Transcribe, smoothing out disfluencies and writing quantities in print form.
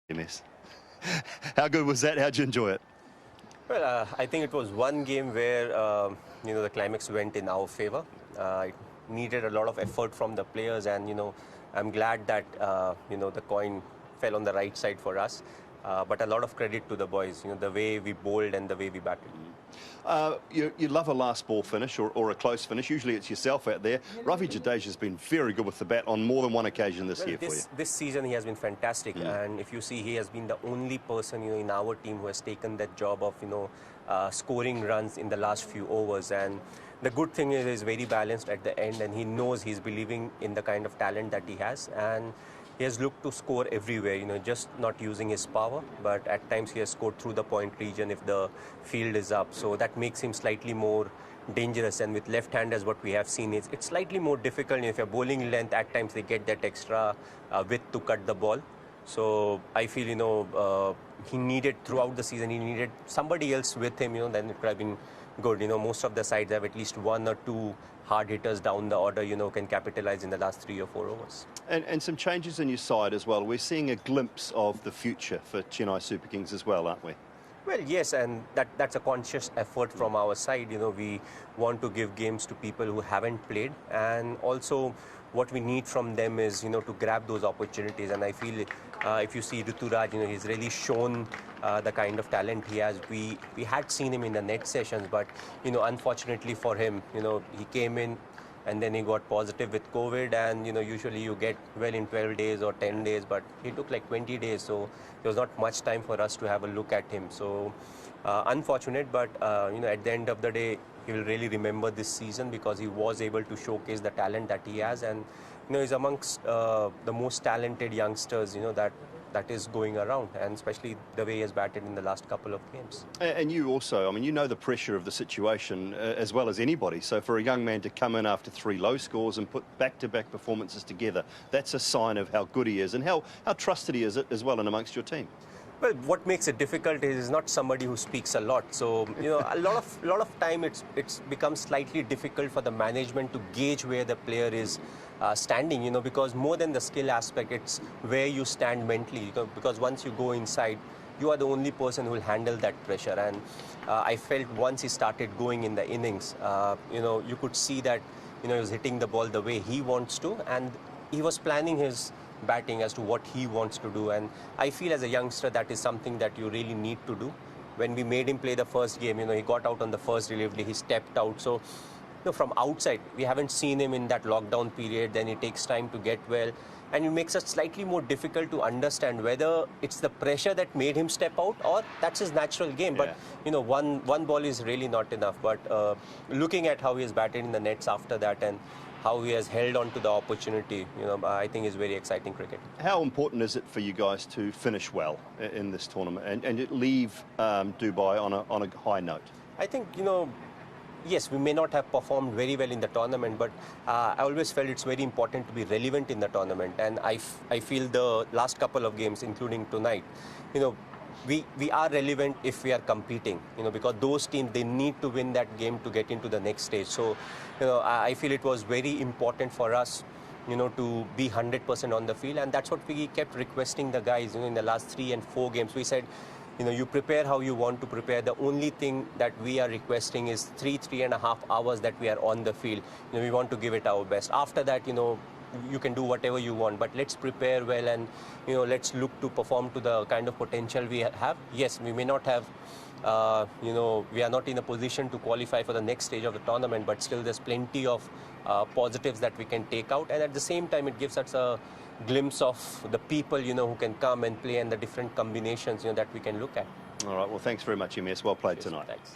MS. How good was that? How'd you enjoy it? Well, I think it was one game where the climax went in our favor. It needed a lot of effort from the players, and I'm glad that the coin fell on the right side for us. But a lot of credit to the boys, the way we bowled and the way we batted. You love a last ball finish or a close finish. Usually it's yourself out there. Ravi Jadeja's been very good with the bat on more than one occasion this year for you. This season he has been fantastic, and if you see, he has been the only person in our team who has taken that job of scoring runs in the last few overs. And the good thing is he's very balanced at the end, and he knows he's believing in the kind of talent that he has, and he has looked to score everywhere, just not using his power, but at times he has scored through the point region if the field is up. So that makes him slightly more dangerous, and with left-handers what we have seen is it's slightly more difficult. If you're bowling length, at times they get that extra width to cut the ball. So I feel, he needed throughout the season, he needed somebody else with him, then it could have been good. Most of the sides have at least one or two hard hitters down the order, can capitalize in the last 3 or 4 overs. And some changes in your side as well. We're seeing a glimpse of the future for Chennai Super Kings as well, aren't we? Well, yes, and that's a conscious effort from our side. We want to give games to people who haven't played, and also what we need from them is, to grab those opportunities. And I feel if you see Rituraj, he's really shown the kind of talent he has. We had seen him in the net sessions, but, unfortunately for him, he came in and then he got positive with COVID, and usually you get well in 12 days or 10 days, but he took like 20 days, so there was not much time for us to have a look at him. So unfortunate, but at the end of the day, he will really remember this season because he was able to showcase the talent that he has, and he's amongst the most talented youngsters that is going around, and especially the way he has batted in the last couple of games. And you also, the pressure of the situation as well as anybody. So for a young man to come in after 3 low scores and put back-to-back performances together, that's a sign of how good he is and how trusted he is as well in amongst your team. Well, what makes it difficult is he's not somebody who speaks a lot. So, a lot of time it's become slightly difficult for the management to gauge where the player is standing, because more than the skill aspect, it's where you stand mentally. Because once you go inside, you are the only person who will handle that pressure. And I felt once he started going in the innings, you could see that, he was hitting the ball the way he wants to, and he was planning his batting as to what he wants to do. And I feel as a youngster that is something that you really need to do. When we made him play the first game, he got out on the first relief, he stepped out. So from outside, we haven't seen him in that lockdown period. Then it takes time to get well, and it makes it slightly more difficult to understand whether it's the pressure that made him step out or that's his natural game. Yeah. But one ball is really not enough. But looking at how he has batted in the nets after that and how he has held on to the opportunity, I think is very exciting cricket. How important is it for you guys to finish well in this tournament and leave Dubai on a high note? I think, yes, we may not have performed very well in the tournament, but I always felt it's very important to be relevant in the tournament. And I feel the last couple of games, including tonight, we are relevant if we are competing, because those teams, they need to win that game to get into the next stage. So, I feel it was very important for us, to be 100% on the field. And that's what we kept requesting the guys, in the last 3 and 4 games. We said, you prepare how you want to prepare. The only thing that we are requesting is 3.5 hours that we are on the field. We want to give it our best. After that, you can do whatever you want, but let's prepare well and, let's look to perform to the kind of potential we have. Yes, we may not have, we are not in a position to qualify for the next stage of the tournament, but still there's plenty of positives that we can take out. And at the same time, it gives us a glimpse of the people, who can come and play and the different combinations, that we can look at. All right, well, thanks very much, MS. Well played Cheers. tonight. Thanks.